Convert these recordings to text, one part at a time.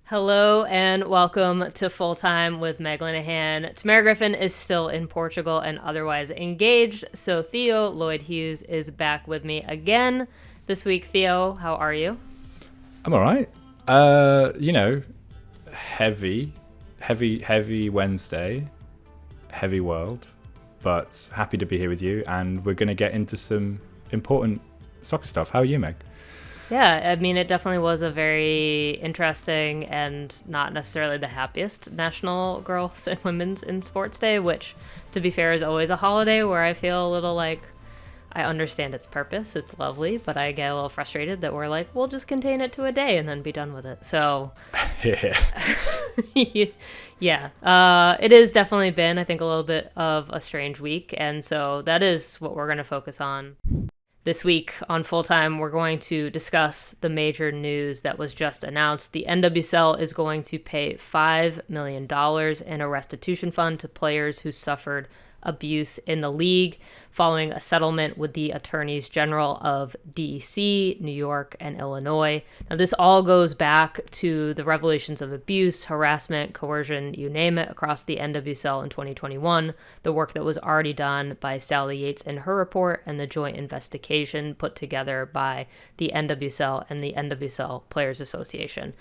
Hello and welcome to Full Time with Meg Linehan. Tamerra Griffin is still in Portugal and otherwise engaged, so Theo Lloyd-Hughes is back with me again this week. Theo, how are you? I'm all right. Heavy Wednesday, heavy world, but happy to be here with you, and we're going to get into some important soccer stuff. How are you, Meg? Yeah, I mean, it definitely was a very interesting and not necessarily the happiest National Girls and Women's in Sports Day, which, to be fair, is always a holiday where I feel a little like I understand its purpose. It's lovely, but I get a little frustrated that we're like, we'll just contain it to a day and then be done with it. So, Yeah. yeah, it has definitely been, I think, a little bit of a strange week. And so that is what we're going to focus on. This week on Full Time, we're going to discuss the major news that was just announced. The NWSL is going to pay $5 million in a restitution fund to players who suffered abuse in the league following a settlement with the attorneys general of DC, New York, and Illinois. Now, this all goes back to the revelations of abuse, harassment, coercion, you name it, across the NWSL in 2021, the work that was already done by Sally Yates in her report, and the joint investigation put together by the NWSL and the NWSL Players Association.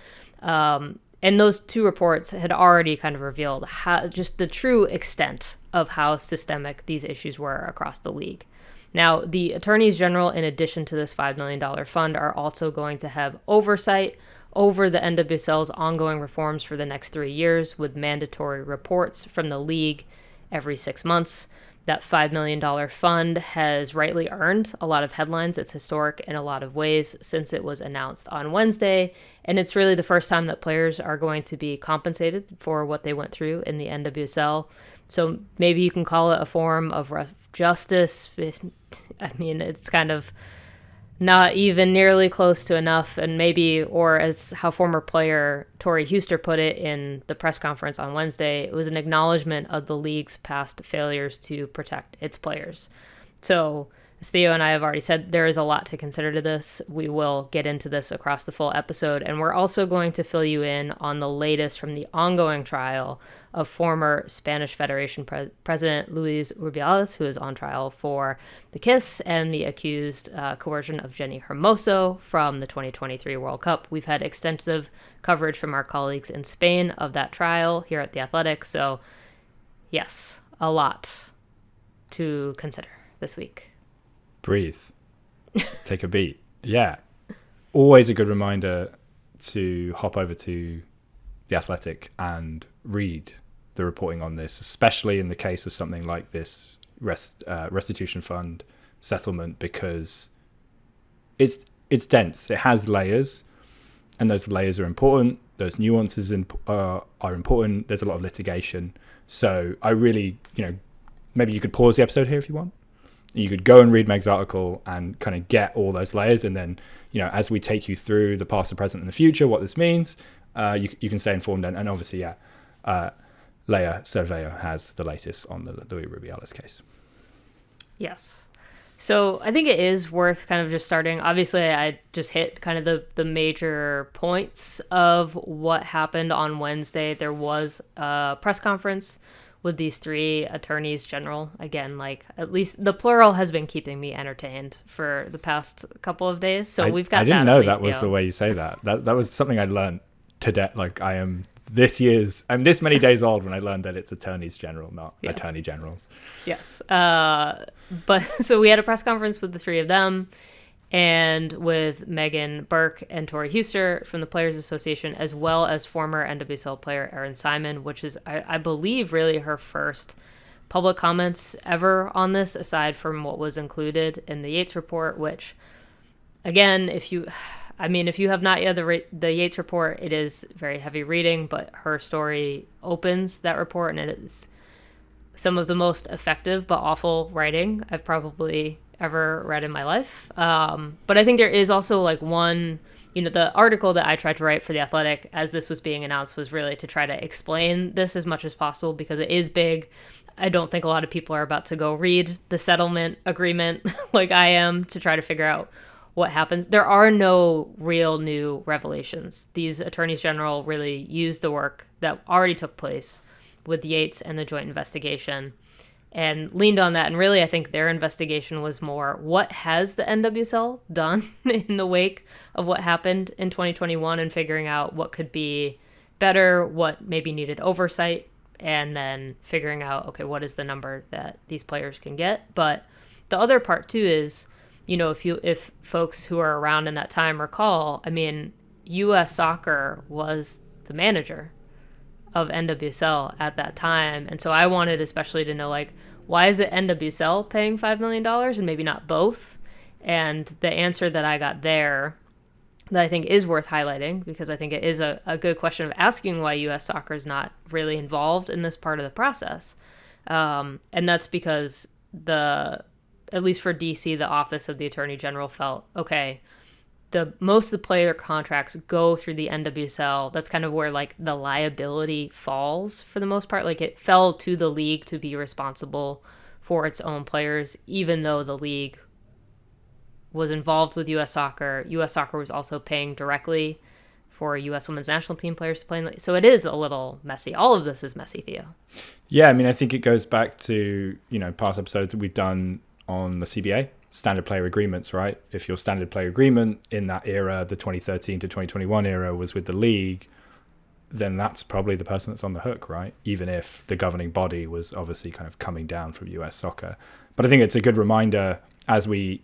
And those two reports had already kind of revealed how just the true extent of how systemic these issues were across the league. Now, the attorneys general, in addition to this $5 million fund, are also going to have oversight over the NWSL's ongoing reforms for the next 3 years, with mandatory reports from the league every 6 months. That $5 million fund has rightly earned a lot of headlines. It's historic in a lot of ways since it was announced on Wednesday. And it's really the first time that players are going to be compensated for what they went through in the NWSL. So maybe you can call it a form of justice. I mean, it's kind of not even nearly close to enough. And maybe, or as how former player Tori Huster put it in the press conference on Wednesday, it was an acknowledgement of the league's past failures to protect its players. So, as Theo and I have already said, there is a lot to consider to this. We will get into this across the full episode, and we're also going to fill you in on the latest from the ongoing trial of former Spanish Federation President Luis Rubiales, who is on trial for the kiss and the accused coercion of Jenny Hermoso from the 2023 World Cup. We've had extensive coverage from our colleagues in Spain of that trial here at The Athletic, so yes, a lot to consider this week. Breathe. Take a beat. Yeah. Always a good reminder to hop over to The Athletic and read the reporting on this, especially in the case of something like this restitution fund settlement, because it's dense. It has layers, and those layers are important. Those nuances are important. There's a lot of litigation. So I really, maybe you could pause the episode here if you want. You could go and read Meg's article and kind of get all those layers, and then as we take you through the past, the present, and the future, what this means, you can stay informed. And obviously, Leia Cerveo has the latest on the Luis Rubiales case. Yes. So I think it is worth kind of just starting. Obviously, I just hit kind of the major points of what happened on Wednesday. There was a press conference with these three attorneys general. Again, like, at least the plural has been keeping me entertained for the past couple of days. So we've got that. I didn't know that was the way you say that. That was something I learned today. Like, I'm this many days old when I learned that it's attorneys general, not attorney generals. Yes. But so we had a press conference with the three of them, and with Megan Burke and Tori Huster from the Players Association, as well as former NWSL player Erin Simon, which is, I believe, really her first public comments ever on this, aside from what was included in the Yates report, which, again, if you have not yet the Yates report, it is very heavy reading, but her story opens that report, and it is some of the most effective but awful writing I've probably ever read in my life. But I think there is also like one, the article that I tried to write for The Athletic as this was being announced was really to try to explain this as much as possible, because it is big. I don't think a lot of people are about to go read the settlement agreement like I am to try to figure out what happens. There are no real new revelations. These attorneys general really used the work that already took place with Yates and the joint investigation and leaned on that. And really, I think their investigation was more, what has the NWSL done in the wake of what happened in 2021 and figuring out what could be better, what maybe needed oversight, and then figuring out, okay, what is the number that these players can get. But the other part too is, if folks who are around in that time recall, I mean, US Soccer was the manager of NWSL at that time. And so I wanted especially to know, like, why is it NWSL paying $5 million and maybe not both? And the answer that I got there that I think is worth highlighting, because I think it is a good question of asking why US Soccer is not really involved in this part of the process. And that's because at least for DC, the Office of the Attorney General felt, okay, most of the player contracts go through the NWSL. That's kind of where like the liability falls for the most part. Like it fell to the league to be responsible for its own players, even though the league was involved with US Soccer. US Soccer was also paying directly for US women's national team players to play in the league. So it is a little messy. All of this is messy, Theo. Yeah, I mean, I think it goes back to, past episodes that we've done on the CBA, standard player agreements, right? If your standard player agreement in that era, the 2013 to 2021 era, was with the league, then that's probably the person that's on the hook, right? Even if the governing body was obviously kind of coming down from US Soccer. But I think it's a good reminder as we,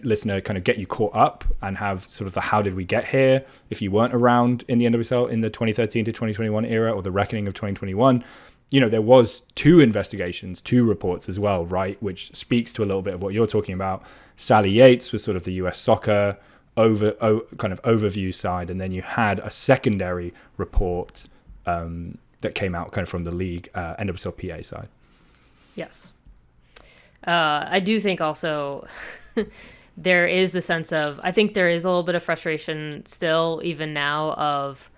listener, kind of get you caught up and have sort of the how did we get here if you weren't around in the NWSL in the 2013 to 2021 era or the reckoning of 2021. There was 2 investigations, 2 reports as well, right? Which speaks to a little bit of what you're talking about. Sally Yates was sort of the US Soccer kind of overview side. And then you had a secondary report that came out kind of from the league, NWSL PA side. Yes. I do think also there is the sense of, I think there is a little bit of frustration still, even now, of,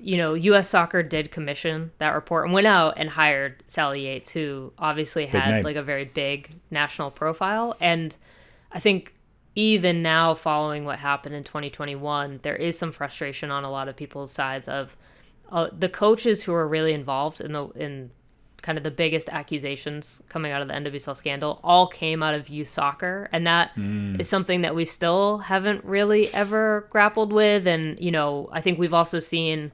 US Soccer did commission that report and went out and hired Sally Yates, who obviously had like a very big national profile. And I think even now, following what happened in 2021, there is some frustration on a lot of people's sides of the coaches who are really involved in kind of the biggest accusations coming out of the NWSL scandal all came out of youth soccer. And that is something that we still haven't really ever grappled with. And, I think we've also seen,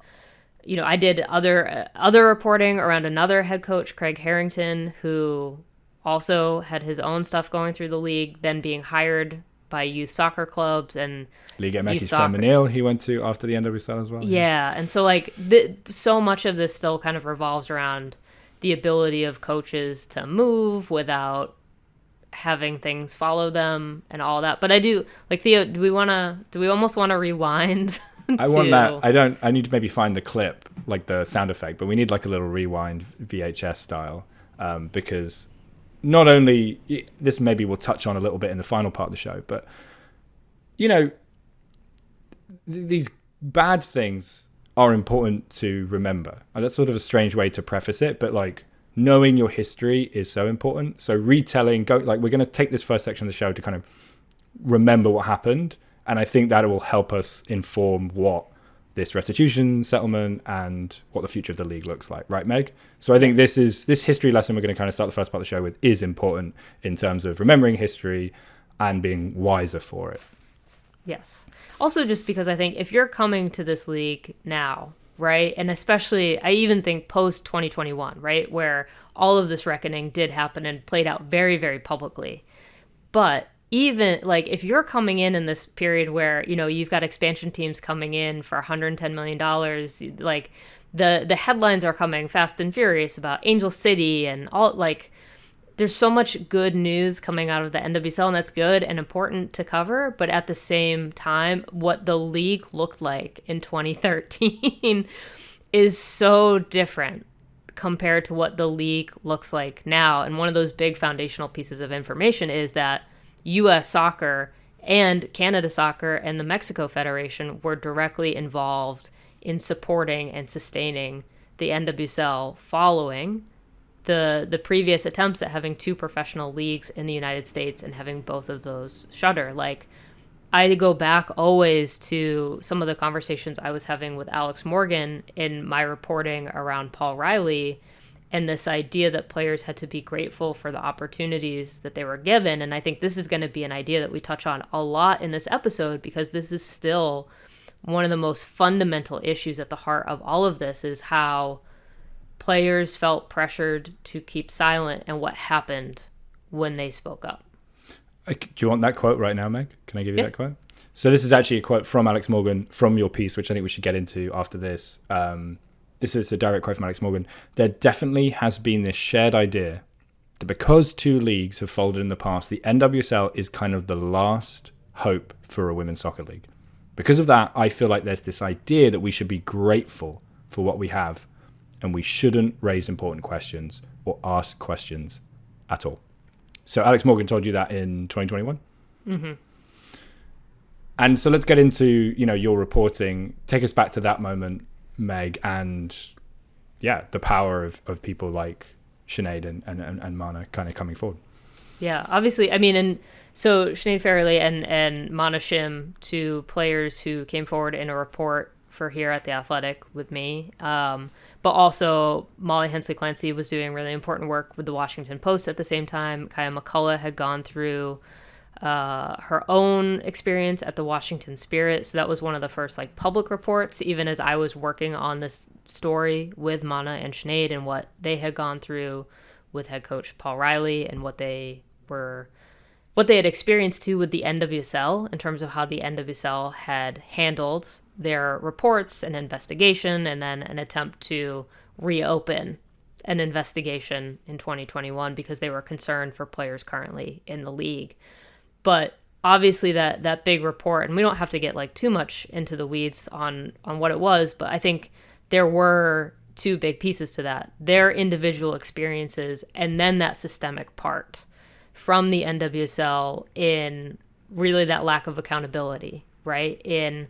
I did other reporting around another head coach, Craig Harrington, who also had his own stuff going through the league, then being hired by youth soccer clubs and Liga MX Femenil he went to after the NWSL as well. Yeah. And so like so much of this still kind of revolves around the ability of coaches to move without having things follow them and all that. But I do, like, Theo, do we almost want to rewind? I want that. I need to maybe find the clip, like the sound effect, but we need like a little rewind VHS style, because not only, this maybe we'll touch on a little bit in the final part of the show, but, these bad things are important to remember. And that's sort of a strange way to preface it, but like knowing your history is so important. So retelling, we're going to take this first section of the show to kind of remember what happened. And I think that it will help us inform what this restitution settlement and what the future of the league looks like. Right, Meg? So I think this history lesson we're going to kind of start the first part of the show with is important in terms of remembering history and being wiser for it. Yes. Also, just because I think if you're coming to this league now, right, and especially I even think post 2021, right, where all of this reckoning did happen and played out very, very publicly. But even like if you're coming in this period where, you've got expansion teams coming in for $110 million, like the headlines are coming fast and furious about Angel City and all, like, there's so much good news coming out of the NWSL, and that's good and important to cover. But at the same time, what the league looked like in 2013 is so different compared to what the league looks like now. And one of those big foundational pieces of information is that US Soccer and Canada Soccer and the Mexico Federation were directly involved in supporting and sustaining the NWSL following the previous attempts at having 2 professional leagues in the United States and having both of those shutter. Like, I go back always to some of the conversations I was having with Alex Morgan in my reporting around Paul Riley, and this idea that players had to be grateful for the opportunities that they were given. And I think this is going to be an idea that we touch on a lot in this episode, because this is still one of the most fundamental issues at the heart of all of this, is how players felt pressured to keep silent and what happened when they spoke up. Do you want that quote right now, Meg? Can I give you that quote? So this is actually a quote from Alex Morgan from your piece, which I think we should get into after this. This is a direct quote from Alex Morgan. There definitely has been this shared idea that because two leagues have folded in the past, the NWSL is kind of the last hope for a women's soccer league. Because of that, I feel like there's this idea that we should be grateful for what we have, and we shouldn't raise important questions or ask questions at all. So Alex Morgan told you that in 2021? Mm-hmm. And so let's get into, your reporting. Take us back to that moment, Meg, and the power of people like Sinead and Mana kind of coming forward. Yeah, obviously, I mean, and so Sinead Farrelly and Mana Shim, two players who came forward in a report for here at The Athletic with me, but also Molly Hensley Clancy was doing really important work with the Washington Post at the same time. Kaya McCullough had gone through her own experience at the Washington Spirit. So that was one of the first public reports, even as I was working on this story with Mana and Sinead and what they had gone through with head coach Paul Riley and what they had experienced too with the NWSL in terms of how the NWSL had handled their reports and investigation, and then an attempt to reopen an investigation in 2021 because they were concerned for players currently in the league. But obviously that big report, and we don't have to get too much into the weeds on what it was, but I think there were two big pieces to that. Their individual experiences, and then that systemic part from the NWSL in really that lack of accountability, right? In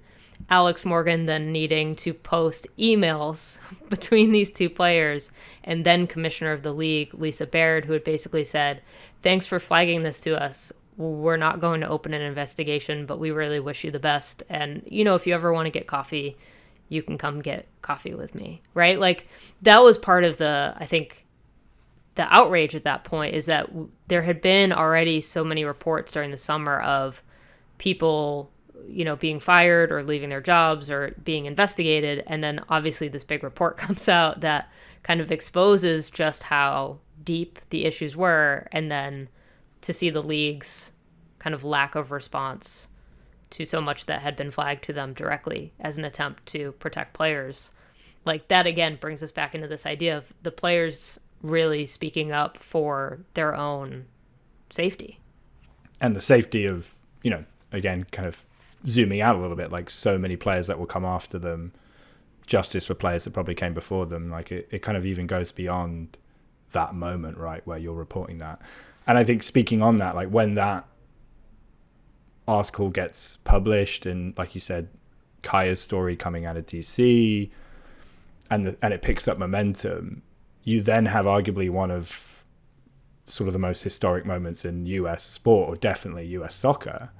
Alex Morgan then needing to post emails between these two players, and then commissioner of the league, Lisa Baird, who had basically said, thanks for flagging this to us. We're not going to open an investigation, but we really wish you the best. And, if you ever want to get coffee, you can come get coffee with me, right? That was part of I think, the outrage at that point, is that there had been already so many reports during the summer of people, being fired or leaving their jobs or being investigated. And then obviously this big report comes out that kind of exposes just how deep the issues were. And then to see the league's kind of lack of response to so much that had been flagged to them directly as an attempt to protect players. That again brings us back into this idea of the players really speaking up for their own safety. And the safety of, again, kind of zooming out a little bit, so many players that will come after them, justice for players that probably came before them. It kind of even goes beyond that moment, right, where you're reporting that. And I think speaking on that, when that article gets published and, like you said, Kaya's story coming out of DC and it picks up momentum, you then have arguably one of sort of the most historic moments in US sport, or definitely US soccer,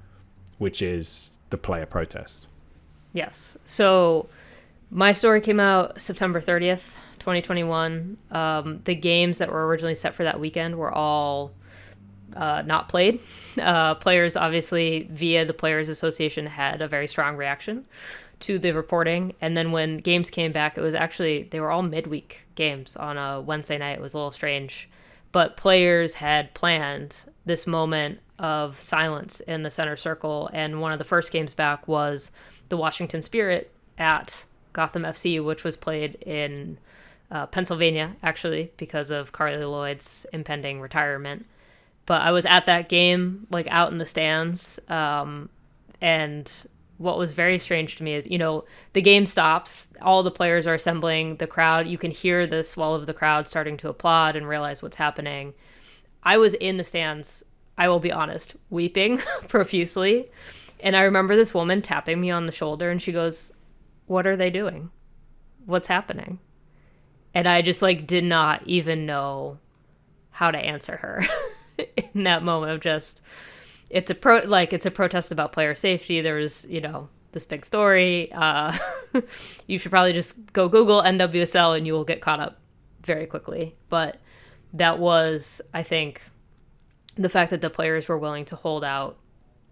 which is the player protest. Yes. So my story came out September 30th, 2021. The games that were originally set for that weekend were all not played. Players, obviously, via the Players Association, had a very strong reaction to the reporting. And then when games came back, they were all midweek games on a Wednesday night. It was a little strange. But players had planned this moment of silence in the center circle. And one of the first games back was the Washington Spirit at Gotham FC, which was played in Pennsylvania, actually, because of Carly Lloyd's impending retirement. But I was at that game, out in the stands. And what was very strange to me is, the game stops, all the players are assembling, the crowd, you can hear the swell of the crowd starting to applaud and realize what's happening. I was in the stands, I will be honest, weeping profusely. And I remember this woman tapping me on the shoulder, and she goes, "What are they doing? What's happening?" And I just did not even know how to answer her in that moment of just it's a protest about player safety. There was, this big story. You should probably just go Google NWSL and you will get caught up very quickly. But that was, I think, the fact that the players were willing to hold out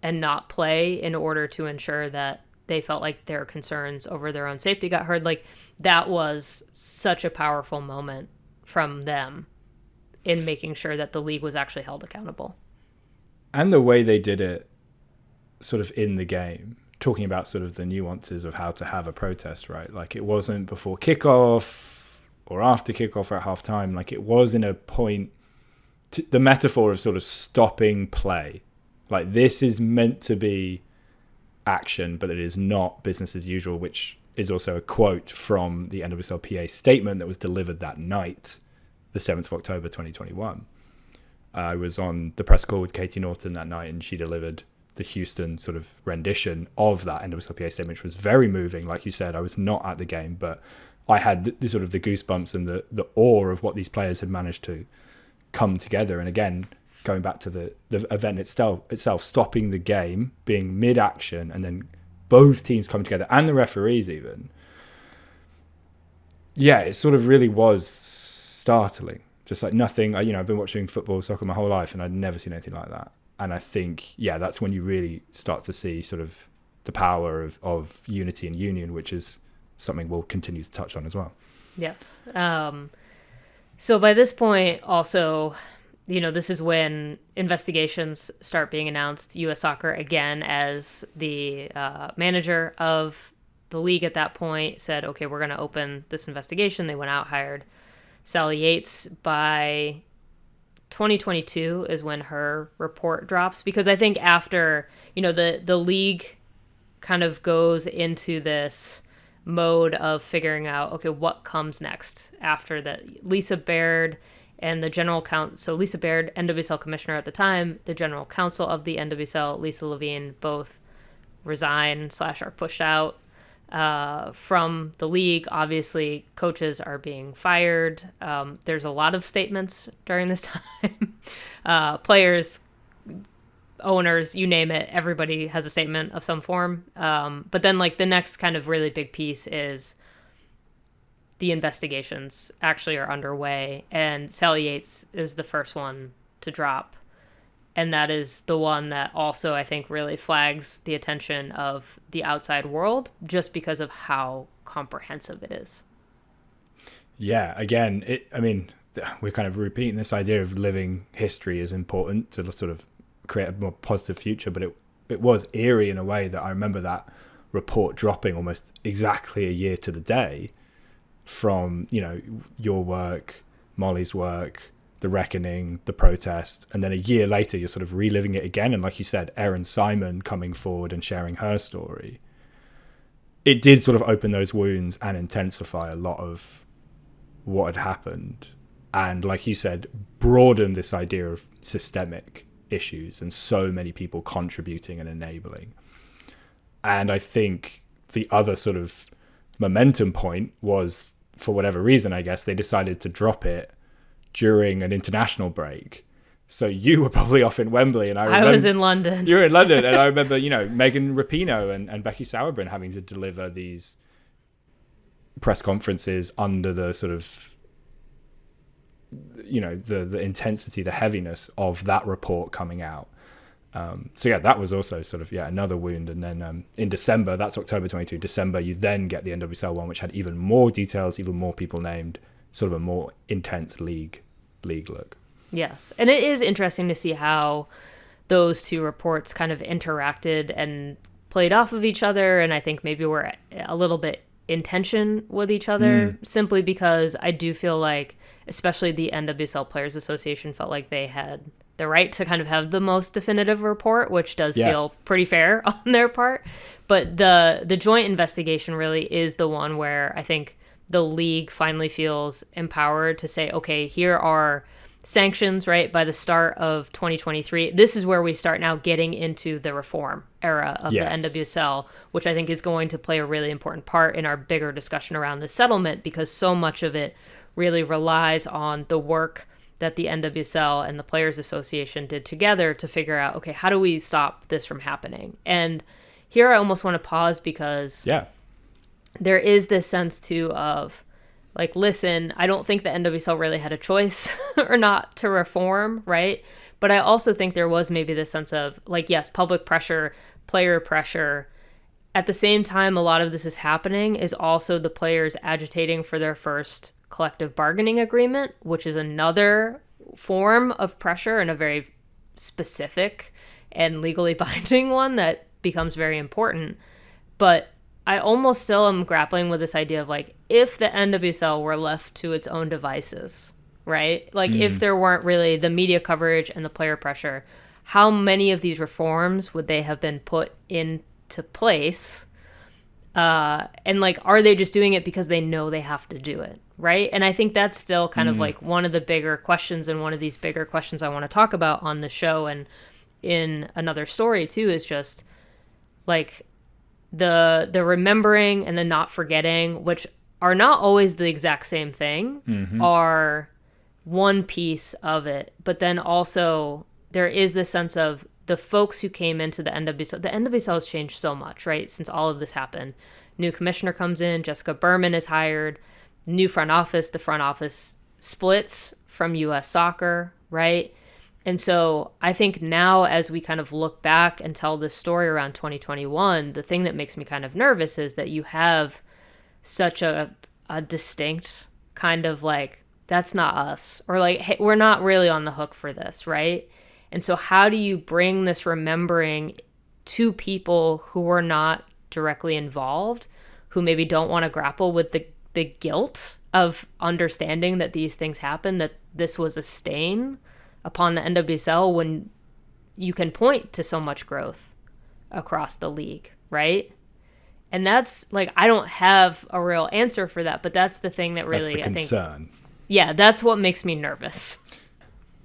and not play in order to ensure that they felt like their concerns over their own safety got heard. Like, that was such a powerful moment from them in making sure that the league was actually held accountable. And the way they did it sort of in the game, talking about sort of the nuances of how to have a protest, right? Like, it wasn't before kickoff or after kickoff or at half time. Like, it was in a point, the metaphor of sort of stopping play. Like, this is meant to be action, but it is not business as usual, which is also a quote from the NWSLPA statement that was delivered that night, the 7th of October 2021. I was on the press call with Katie Norton that night, and she delivered the Houston sort of rendition of that NWSLPA statement, which was very moving. Like you said, I was not at the game, but I had the sort of the goosebumps and the awe of what these players had managed to come together. And again, going back to the event itself, stopping the game, being mid-action, and then both teams coming together, and the referees even. Yeah, it sort of really was startling. Just like nothing, I've been watching soccer my whole life, and I'd never seen anything like that. And I think, that's when you really start to see sort of the power of unity and union, which is something we'll continue to touch on as well. Yes. So by this point, also, this is when investigations start being announced. U.S. Soccer, again, as the manager of the league at that point, said, okay, we're going to open this investigation. They went out, hired Sally Yates. By 2022 is when her report drops, because I think after, the league kind of goes into this mode of figuring out, okay, what comes next after that. Lisa Baird and the general counsel, so Lisa Baird, NWSL commissioner at the time, the general counsel of the NWSL, Lisa Levine, both resign / are pushed out from the league. Obviously, coaches are being fired. There's a lot of statements during this time. Players, owners, you name it, everybody has a statement of some form. But then, the next kind of really big piece is the investigations actually are underway, and Sally Yates is the first one to drop. And that is the one that also, I think, really flags the attention of the outside world, just because of how comprehensive it is. Yeah, again, we're kind of repeating this idea of living history is important to sort of create a more positive future, but it was eerie in a way that I remember that report dropping almost exactly a year to the day from, your work, Molly's work, the reckoning, the protest, and then a year later you're sort of reliving it again. And like you said, Erin Simon coming forward and sharing her story, it did sort of open those wounds and intensify a lot of what had happened, and like you said, broaden this idea of systemic issues and so many people contributing and enabling. And I think the other sort of momentum point was, for whatever reason, I guess they decided to drop it during an international break. So you were probably off in Wembley, and I was in London. You were in London, and I remember, Megan Rapinoe and Becky Sauerbrunn having to deliver these press conferences under the sort of, the intensity, the heaviness of that report coming out. That was also sort of, another wound. And then in December, that's October 22, December, you then get the NWSL one, which had even more details, even more people named, sort of a more intense league look. Yes. And it is interesting to see how those two reports kind of interacted and played off of each other. And I think maybe we're a little bit in tension with each other, simply because I do feel like, especially the NWSL Players Association, felt like they had the right to kind of have the most definitive report, which does feel pretty fair on their part. But the joint investigation really is the one where I think the league finally feels empowered to say, okay, here are sanctions, right? By the start of 2023, this is where we start now getting into the reform era of the NWSL, which I think is going to play a really important part in our bigger discussion around the settlement, because so much of it really relies on the work that the NWSL and the Players Association did together to figure out, okay, how do we stop this from happening? And here I almost want to pause because there is this sense too of like, listen, I don't think the NWSL really had a choice or not to reform, right? But I also think there was maybe this sense of like, yes, public pressure, player pressure. At the same time, a lot of this is happening is also the players agitating for their first collective bargaining agreement, which is another form of pressure and a very specific and legally binding one that becomes very important. But I almost still am grappling with this idea of like, if the NWSL were left to its own devices, right? Like if there weren't really the media coverage and the player pressure, how many of these reforms would they have been put into place? And like, are they just doing it because they know they have to do it? Right. And I think that's still kind of like one of the bigger questions, and one of these bigger questions I want to talk about on the show and in another story too, is just like the remembering and the not forgetting, which are not always the exact same thing, are one piece of it. But then also there is this sense of the folks who came into the NWSL. The NWSL has changed so much, right, since all of this happened. New commissioner comes in, Jessica Berman is hired, new front office, the front office splits from US Soccer, right? And so I think now as we kind of look back and tell this story around 2021, the thing that makes me kind of nervous is that you have such a distinct kind of like, that's not us, or like, hey, we're not really on the hook for this, right? And so how do you bring this remembering to people who are not directly involved, who maybe don't want to grapple with the guilt of understanding that these things happen, that this was a stain upon the NWSL, when you can point to so much growth across the league, right? And that's like, I don't have a real answer for that, but that's the thing that really, that's the concern. I think, yeah, that's what makes me nervous.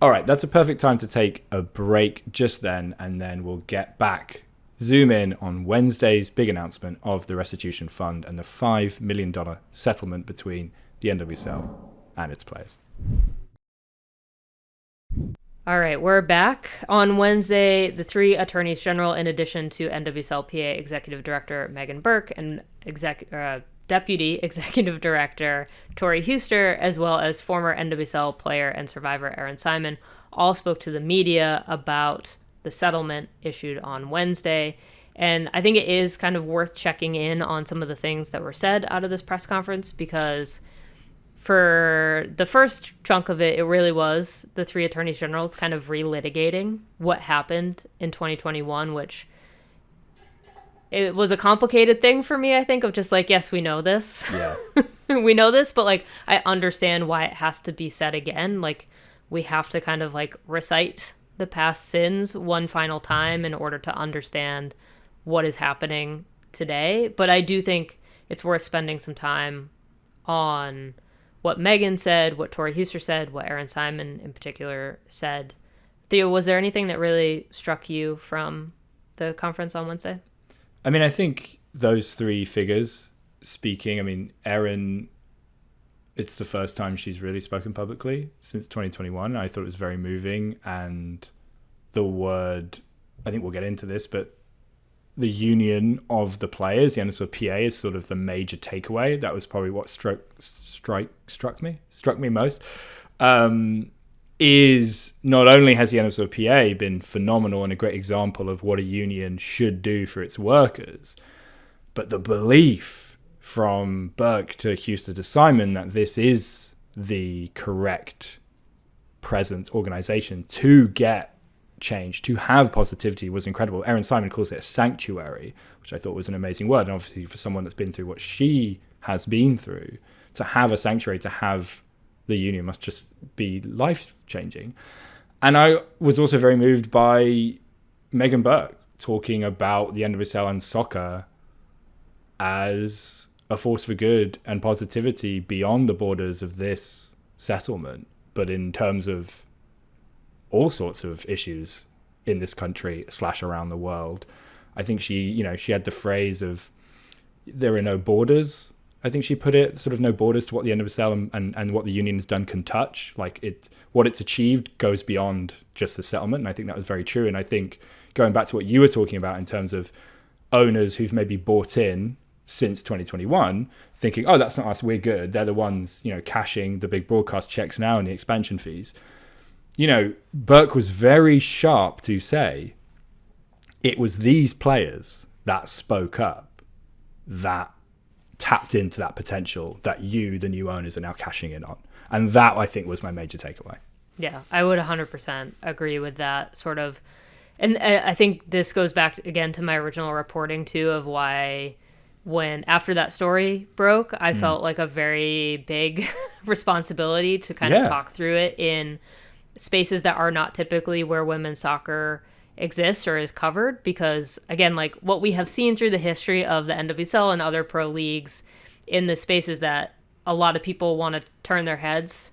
All right, that's a perfect time to take a break just then, and then we'll get back, zoom in on Wednesday's big announcement of the restitution fund and the $5 million settlement between the NWSL and its players. All right, we're back. On Wednesday, the three attorneys general, in addition to NWSLPA Executive Director Megan Burke and Deputy Executive Director Tori Huster, as well as former NWSL player and survivor Erin Simon, all spoke to the media about the settlement issued on Wednesday. And I think it is kind of worth checking in on some of the things that were said out of this press conference, because for the first chunk of it, it really was the three attorneys generals kind of relitigating what happened in 2021, which it was a complicated thing for me, I think, of just like, yes, we know this. Yeah. We know this, but like, I understand why it has to be said again. Like, we have to kind of like recite the past sins one final time in order to understand what is happening today. But I do think it's worth spending some time on what Megan said, what Tori Huster said, what Erin Simon in particular said. Theo, was there anything that really struck you from the conference on Wednesday? I mean, I think those three figures speaking, I mean, Erin, it's the first time she's really spoken publicly since 2021. I thought it was very moving. And the word, I think we'll get into this, but the union of the players, the NWSL is sort of the major takeaway. That was probably what struck me most. Is not only has the NWSL been phenomenal and a great example of what a union should do for its workers, but the belief from Burke to Huster to Simon that this is the correct present organization to get change, to have positivity, was incredible. Erin Simon calls it a sanctuary, which I thought was an amazing word. And obviously for someone that's been through what she has been through, to have a sanctuary, to have the union must just be life-changing. And I was also very moved by Megan Burke talking about the NWSL and soccer as a force for good and positivity beyond the borders of this settlement, but in terms of all sorts of issues in this country / around the world. I think she had the phrase of there are no borders, I think she put it, sort of no borders to what the NWSL and what the union has done can touch. Like what it's achieved goes beyond just the settlement. And I think that was very true. And I think going back to what you were talking about in terms of owners who've maybe bought in since 2021, thinking, oh, that's not us, we're good. They're the ones, cashing the big broadcast checks now and the expansion fees. Burke was very sharp to say it was these players that spoke up, that tapped into that potential that the new owners, are now cashing in on. And that, I think, was my major takeaway. Yeah, I would 100% agree with that sort of. And I think this goes back again to my original reporting too, of why when after that story broke, I felt like a very big responsibility to kind of talk through it in spaces that are not typically where women's soccer exists or is covered, because again, like what we have seen through the history of the NWSL and other pro leagues in the spaces that a lot of people want to turn their heads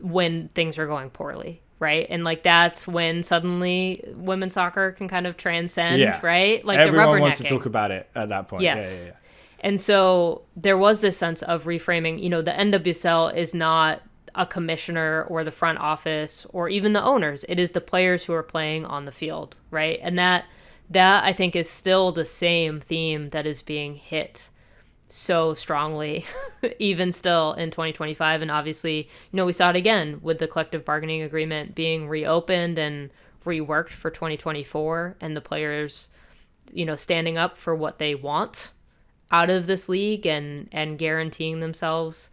when things are going poorly, right? And like that's when suddenly women's soccer can kind of transcend, right? Like everyone the rubbernecking. wants to talk about it at that point. Yes. Yeah. And so there was this sense of reframing, the NWSL is not a commissioner or the front office or even the owners. It is the players who are playing on the field, right? And that I think is still the same theme that is being hit so strongly even still in 2025. And obviously, we saw it again with the collective bargaining agreement being reopened and reworked for 2024, and the players, standing up for what they want out of this league and guaranteeing themselves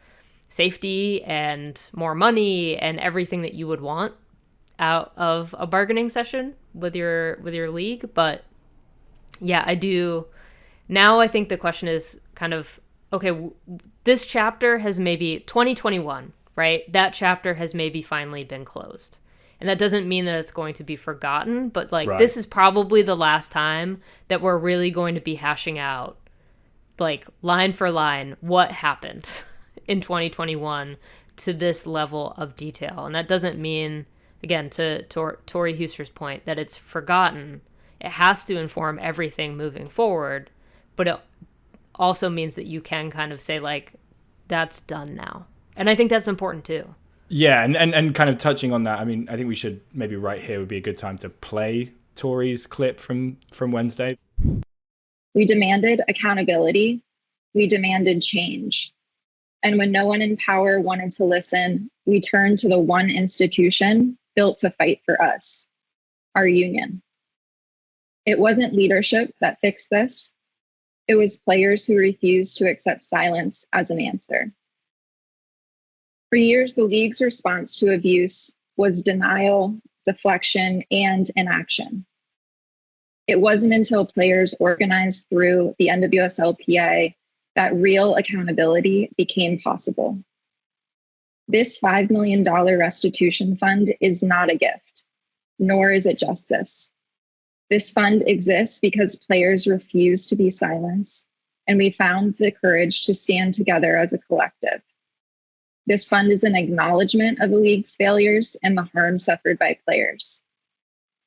safety and more money and everything that you would want out of a bargaining session with your league. But yeah, I do. Now I think the question is kind of, okay, this chapter has maybe 2021, right? That chapter has maybe finally been closed. And that doesn't mean that it's going to be forgotten, but This is probably the last time that we're really going to be hashing out, like line for line, what happened in 2021 to this level of detail. And that doesn't mean, again, to Tori Huster's point, that it's forgotten. It has to inform everything moving forward, but it also means that you can kind of say, like, that's done now. And I think that's important too. Yeah, and kind of touching on that, I mean, I think we should maybe right here would be a good time to play Tori's clip from Wednesday. We demanded accountability. We demanded change. And when no one in power wanted to listen, we turned to the one institution built to fight for us, our union. It wasn't leadership that fixed this. It was players who refused to accept silence as an answer. For years, the league's response to abuse was denial, deflection, and inaction. It wasn't until players organized through the NWSLPA that real accountability became possible. This $5 million restitution fund is not a gift, nor is it justice. This fund exists because players refuse to be silenced, and we found the courage to stand together as a collective. This fund is an acknowledgement of the league's failures and the harm suffered by players.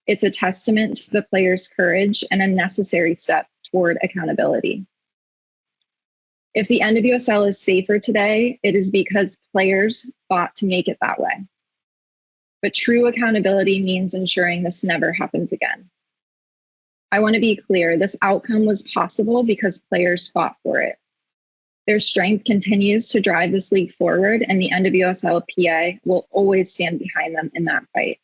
It's a testament to the players' courage and a necessary step toward accountability. If the NWSL is safer today, it is because players fought to make it that way. But true accountability means ensuring this never happens again. I want to be clear, this outcome was possible because players fought for it. Their strength continues to drive this league forward, and the NWSLPA will always stand behind them in that fight.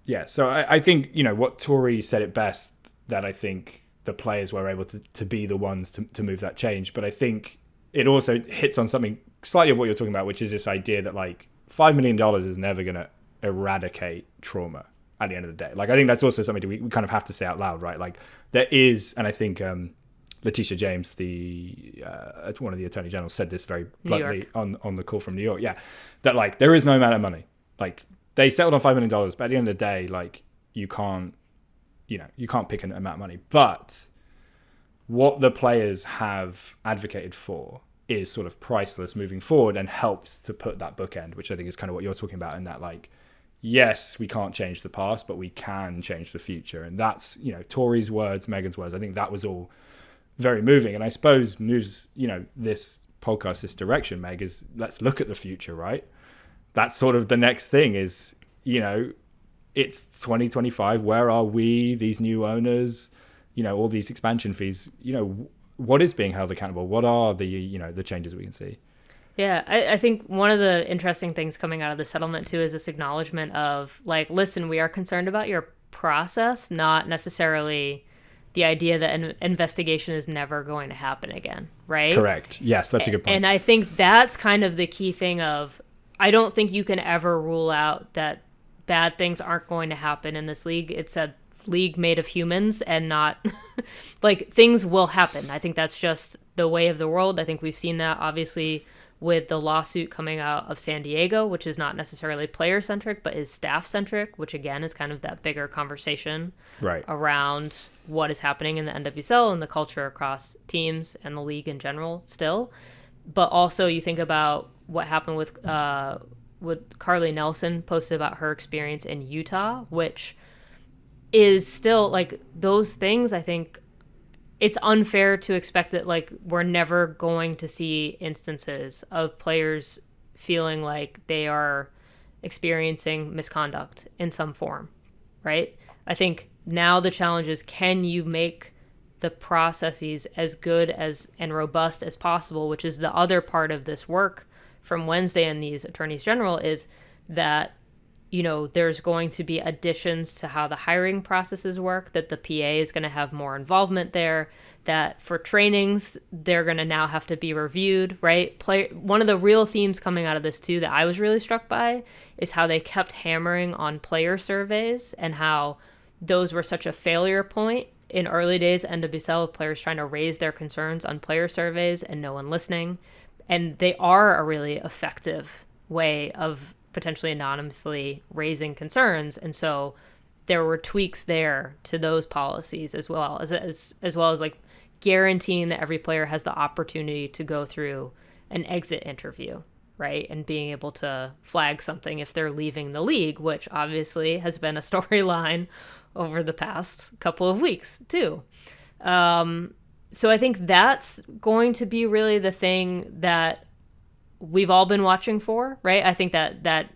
Yeah, so I think, what Tori said it best, that I think the players were able to be the ones to move that change. But I think it also hits on something slightly of what you're talking about, which is this idea that like $5 million is never going to eradicate trauma at the end of the day. Like, I think that's also something we kind of have to say out loud, right? Like there is, and I think Letitia James, one of the attorney generals, said this very bluntly on the call from New York. Yeah, that like there is no amount of money. Like they settled on $5 million, but at the end of the day, like you can't pick an amount of money. But what the players have advocated for is sort of priceless moving forward and helps to put that bookend, which I think is kind of what you're talking about in that, like, yes, we can't change the past, but we can change the future. And that's, Tori's words, Megan's words. I think that was all very moving. And I suppose moves, this podcast this direction, Meg, is let's look at the future, right? That's sort of the next thing is, it's 2025. Where are we, these new owners, all these expansion fees, what is being held accountable? What are the, the changes we can see? Yeah, I think one of the interesting things coming out of the settlement, too, is this acknowledgement of, like, listen, we are concerned about your process, not necessarily the idea that an investigation is never going to happen again, right? Correct. Yes, that's a good point. And I think that's kind of the key thing of, I don't think you can ever rule out that bad things aren't going to happen in this league. It's a league made of humans and not like things will happen. I think that's just the way of the world. I think we've seen that obviously with the lawsuit coming out of San Diego, which is not necessarily player centric, but is staff centric, which again is kind of that bigger conversation around what is happening in the NWSL and the culture across teams and the league in general still. But also you think about what happened with Carly Nelson posted about her experience in Utah, which is still like those things. I think it's unfair to expect that like we're never going to see instances of players feeling like they are experiencing misconduct in some form, right? I think now the challenge is, can you make the processes as good as and robust as possible, which is the other part of this work from Wednesday and these attorneys general, is that there's going to be additions to how the hiring processes work, that the PA is going to have more involvement there, that for trainings, they're going to now have to be reviewed, right? One of the real themes coming out of this too that I was really struck by is how they kept hammering on player surveys and how those were such a failure point in early days NWSL of players trying to raise their concerns on player surveys and no one listening. And they are a really effective way of potentially anonymously raising concerns. And so there were tweaks there to those policies as well as like guaranteeing that every player has the opportunity to go through an exit interview, right? And being able to flag something if they're leaving the league, which obviously has been a storyline over the past couple of weeks too. So I think that's going to be really the thing that we've all been watching for, right? I think that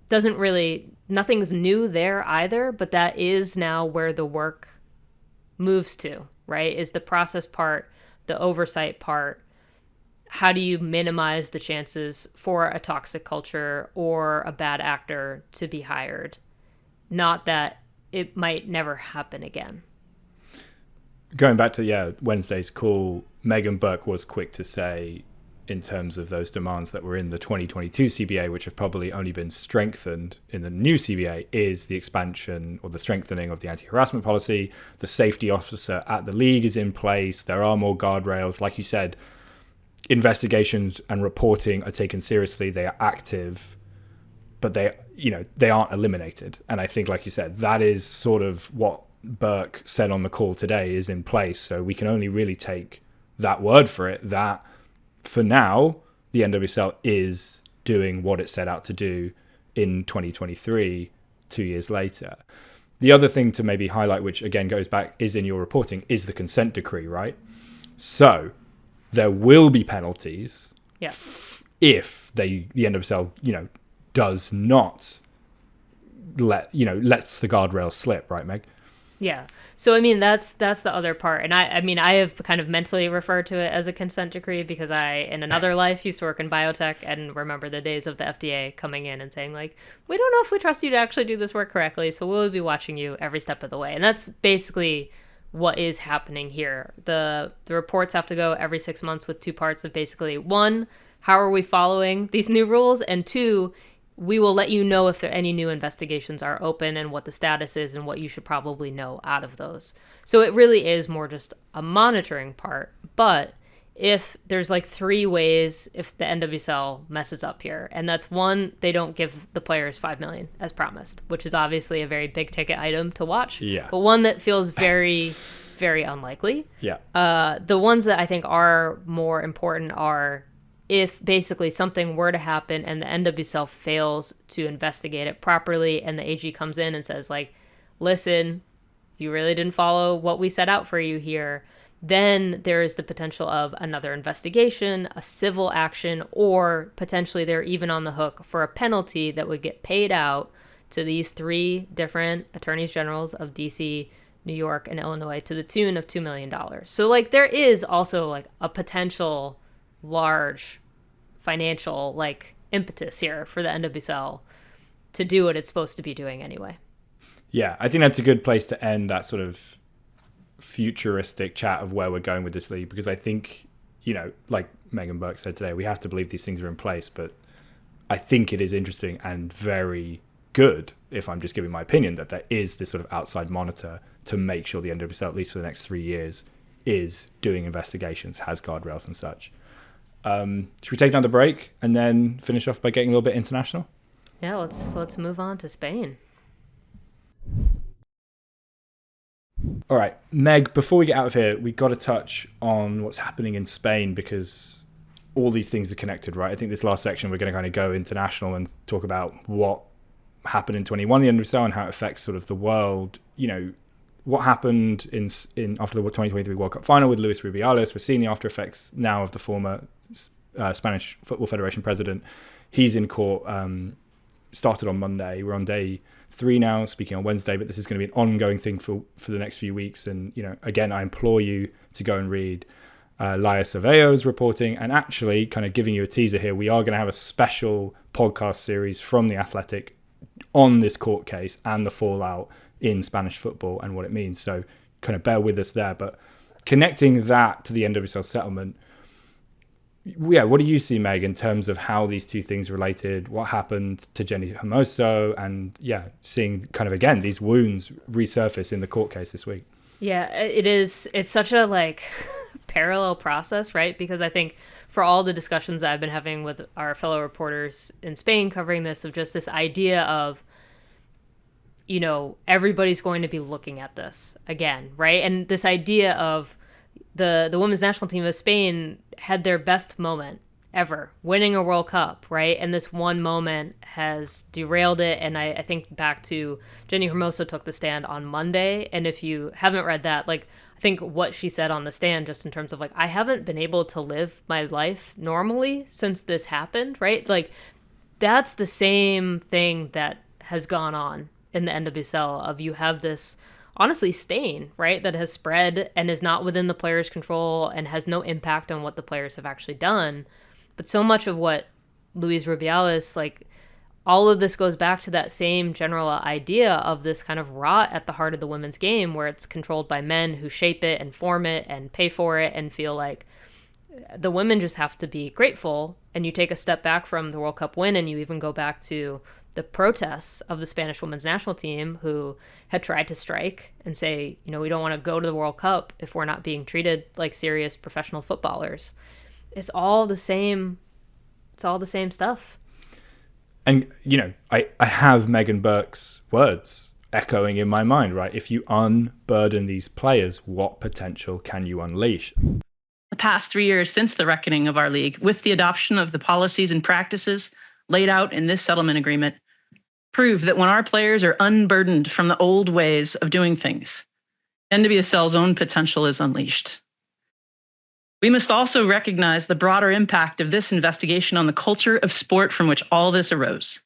doesn't really, nothing's new there either, but that is now where the work moves to, right? Is the process part, the oversight part. How do you minimize the chances for a toxic culture or a bad actor to be hired? Not that it might never happen again. Going back to, Wednesday's call, Megan Burke was quick to say, in terms of those demands that were in the 2022 CBA, which have probably only been strengthened in the new CBA, is the expansion or the strengthening of the anti-harassment policy. The safety officer at the league is in place. There are more guardrails. Like you said, investigations and reporting are taken seriously. They are active, but they aren't eliminated. And I think, like you said, that is sort of what Burke said on the call today is in place. So we can only really take that word for it, that for now, the NWSL is doing what it set out to do in 2023, 2 years later. The other thing to maybe highlight, which again goes back, is in your reporting, is the consent decree, right? So there will be penalties if the NWSL, does not lets the guardrails slip, right, Meg? Yeah. So, I mean, that's the other part. And I have kind of mentally referred to it as a consent decree because I, in another life, used to work in biotech and remember the days of the FDA coming in and saying, like, we don't know if we trust you to actually do this work correctly, so we'll be watching you every step of the way. And that's basically what is happening here. The reports have to go every 6 months with two parts of basically, one, how are we following these new rules? And two, we will let you know if there any new investigations are open and what the status is and what you should probably know out of those. So it really is more just a monitoring part. But if there's like three ways if the NWSL messes up here, and that's one, they don't give the players $5 million as promised, which is obviously a very big ticket item to watch. Yeah. But one that feels very, very unlikely. Yeah. The ones that I think are more important are if basically something were to happen and the NWSL fails to investigate it properly and the AG comes in and says, like, listen, you really didn't follow what we set out for you here, then there is the potential of another investigation, a civil action, or potentially they're even on the hook for a penalty that would get paid out to these three different attorneys generals of DC, New York, and Illinois to the tune of $2 million. So like there is also like a potential large financial like impetus here for the NWSL to do what it's supposed to be doing anyway. Yeah, I think that's a good place to end that sort of futuristic chat of where we're going with this league, because I think, you know, like Megan Burke said today, we have to believe these things are in place, but I think it is interesting and very good, if I'm just giving my opinion, that there is this sort of outside monitor to make sure the NWSL, at least for the next 3 years, is doing investigations, has guardrails and such. Should we take another break and then finish off by getting a little bit international? Yeah, let's move on to Spain. All right, Meg, before we get out of here, we got to touch on what's happening in Spain, because all these things are connected, right? I think this last section, we're going to kind of go international and talk about what happened in 21 in the NWSL and how it affects sort of the world. You know, what happened in after the 2023 World Cup final with Luis Rubiales. We're seeing the after effects now of the former Spanish Football Federation president. He's in court, started on Monday. We're on day 3 now, speaking on Wednesday, but this is going to be an ongoing thing for the next few weeks. And, you know, again, I implore you to go and read Laia Cervello's reporting, and actually kind of giving you a teaser here, we are going to have a special podcast series from The Athletic on this court case and the fallout in Spanish football and what it means. So kind of bear with us there. But connecting that to the NWSL settlement, yeah, what do you see, Meg, in terms of how these two things related? What happened to Jenny Hermoso? And yeah, seeing kind of, again, these wounds resurface in the court case this week. Yeah, it's such a like parallel process, right? Because I think for all the discussions that I've been having with our fellow reporters in Spain covering this, of just this idea of, you know, everybody's going to be looking at this again, right? And this idea of the women's national team of Spain had their best moment ever, winning a World Cup, right? And this one moment has derailed it. And I think back to Jenny Hermoso took the stand on Monday. And if you haven't read that, like, I think what she said on the stand, just in terms of like, I haven't been able to live my life normally since this happened, right? Like, that's the same thing that has gone on in the NWSL of you have this honestly stain, right, that has spread and is not within the players' control and has no impact on what the players have actually done. But so much of what Luis Rubiales, like, all of this goes back to that same general idea of this kind of rot at the heart of the women's game, where it's controlled by men who shape it and form it and pay for it and feel like the women just have to be grateful. And you take a step back from the World Cup win and you even go back to the protests of the Spanish women's national team, who had tried to strike and say, you know, we don't want to go to the World Cup if we're not being treated like serious professional footballers. It's all the same. It's all the same stuff. And, you know, I have Megan Burke's words echoing in my mind, right? If you unburden these players, what potential can you unleash? The past 3 years since the reckoning of our league, with the adoption of the policies and practices laid out in this settlement agreement, prove that when our players are unburdened from the old ways of doing things, NWSL's own potential is unleashed. We must also recognize the broader impact of this investigation on the culture of sport from which all this arose.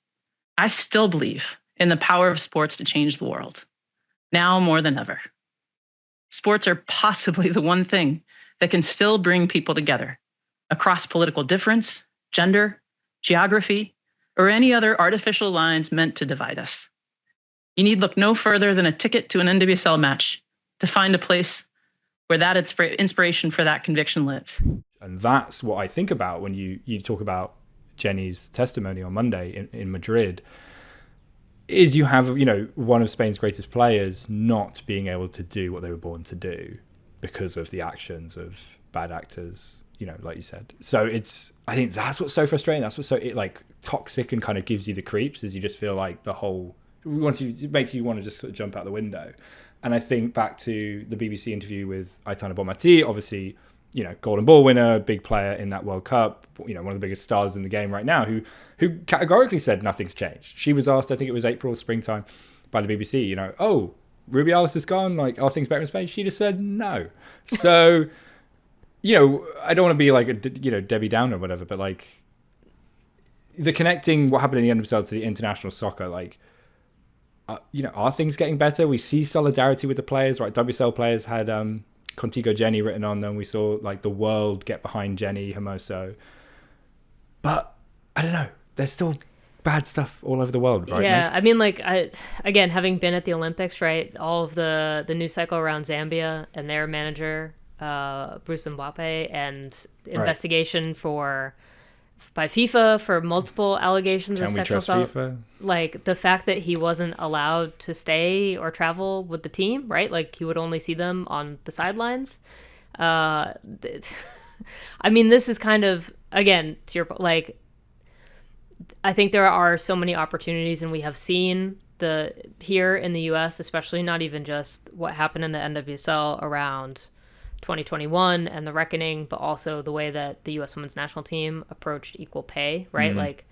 I still believe in the power of sports to change the world, now more than ever. Sports are possibly the one thing that can still bring people together across political difference, gender, geography, or any other artificial lines meant to divide us. You need look no further than a ticket to an NWSL match to find a place where that inspiration for that conviction lives. And that's what I think about when you talk about Jenny's testimony on Monday in Madrid, is you have, you know, one of Spain's greatest players not being able to do what they were born to do because of the actions of bad actors, you know, like you said. So I think that's what's so frustrating. That's what's so toxic and kind of gives you the creeps, is you just feel like the whole, it makes you want to just sort of jump out the window. And I think back to the BBC interview with Aitana Bonmatí, obviously, you know, Golden Ball winner, big player in that World Cup, you know, one of the biggest stars in the game right now, who categorically said nothing's changed. She was asked, I think it was April, springtime, by the BBC, you know, oh, Rubiales is gone, like, are things better in Spain? She just said no. So, you know, I don't want to be like a, you know, Debbie Downer or whatever, but like the connecting what happened in the NWSL to the international soccer, like, you know, are things getting better? We see solidarity with the players, right? WSL players had Contigo Jenny written on them. We saw like the world get behind Jenny Hermoso. But I don't know. There's still bad stuff all over the world, right? Yeah, Meg? I mean, like, again, having been at the Olympics, right? All of the news cycle around Zambia and their manager, Bruce Mbappe, and investigation by FIFA for multiple allegations of sexual assault. FIFA? Like the fact that he wasn't allowed to stay or travel with the team, right? Like he would only see them on the sidelines. I mean, this is kind of, again, to your, like, I think there are so many opportunities, and we have seen here in the US, especially, not even just what happened in the NWSL around 2021 and the reckoning, but also the way that the US women's national team approached equal pay, right? Mm-hmm. Like,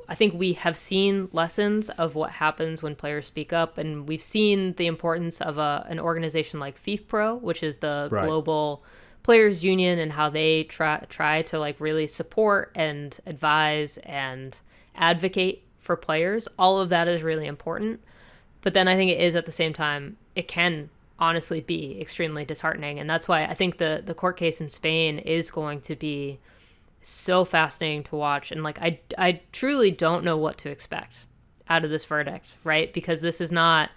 I think we have seen lessons of what happens when players speak up, and we've seen the importance of an organization like FIFPro, which is the global players union, and how they try to like really support and advise and advocate for players. All of that is really important. But then I think it is, at the same time, it can honestly be extremely disheartening. And that's why I think the court case in Spain is going to be so fascinating to watch. And like, I truly don't know what to expect out of this verdict, right? Because this is not,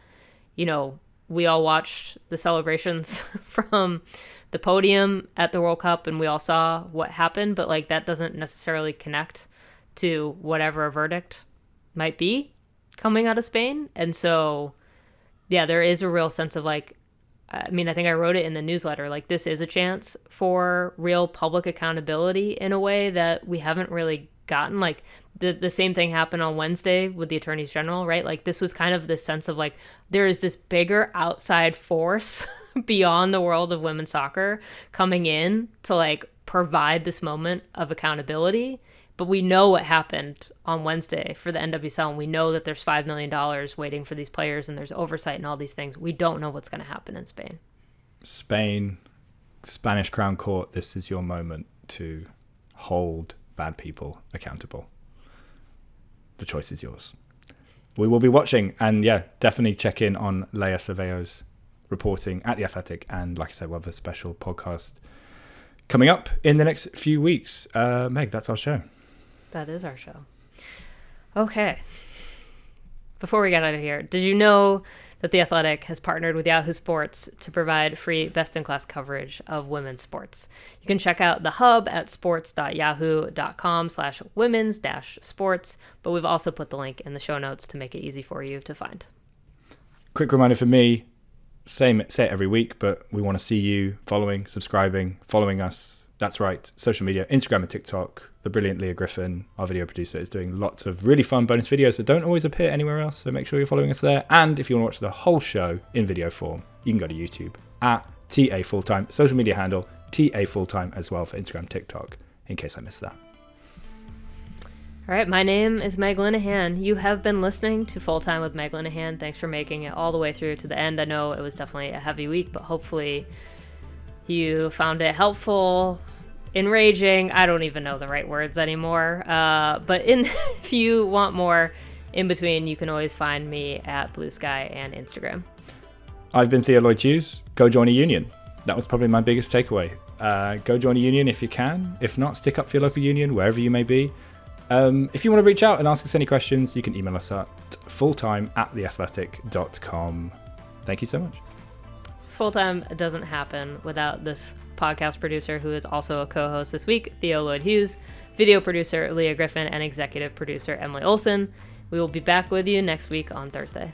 you know, we all watched the celebrations from the podium at the World Cup and we all saw what happened, but like that doesn't necessarily connect to whatever a verdict might be coming out of Spain. And so, yeah, there is a real sense of like, I mean, I think I wrote it in the newsletter, like this is a chance for real public accountability in a way that we haven't really gotten. Like the same thing happened on Wednesday with the attorneys general, right? Like this was kind of this sense of like, there is this bigger outside force beyond the world of women's soccer coming in to like provide this moment of accountability. But we know what happened on Wednesday for the NWSL, and we know that there's $5 million waiting for these players, and there's oversight and all these things. We don't know what's going to happen in Spain. Spain, Spanish Crown Court, this is your moment to hold bad people accountable. The choice is yours. We will be watching, and yeah, definitely check in on Leia Cervello's reporting at The Athletic, and like I said, we'll have a special podcast coming up in the next few weeks. Meg, that's our show. That is our show. Okay. Before we get out of here, did you know that The Athletic has partnered with Yahoo Sports to provide free best-in-class coverage of women's sports? You can check out the hub at sports.yahoo.com/women's-sports, but we've also put the link in the show notes to make it easy for you to find. Quick reminder for me, say it every week, but we want to see you subscribing, following us. That's right, social media, Instagram and TikTok. The brilliant Leah Griffin, our video producer, is doing lots of really fun bonus videos that don't always appear anywhere else, so make sure you're following us there. And if you want to watch the whole show in video form, you can go to YouTube at TA Fulltime, social media handle TA Fulltime as well for Instagram, TikTok, in case I missed that. All right, my name is Meg Linehan. You have been listening to Full Time with Meg Linehan. Thanks for making it all the way through to the end. I know it was definitely a heavy week, but hopefully you found it helpful, enraging. I don't even know the right words anymore. But if you want more in between, you can always find me at Blue Sky and Instagram. I've been Theo Lloyd-Hughes. Go join a union. That was probably my biggest takeaway. Go join a union if you can. If not, stick up for your local union, wherever you may be. If you want to reach out and ask us any questions, you can email us at fulltime@theathletic.com. Thank you so much. Fulltime doesn't happen without this podcast producer, who is also a co-host this week, Theo Lloyd-Hughes, video producer Leah Griffin, and executive producer Emily Olson. We will be back with you next week on Thursday.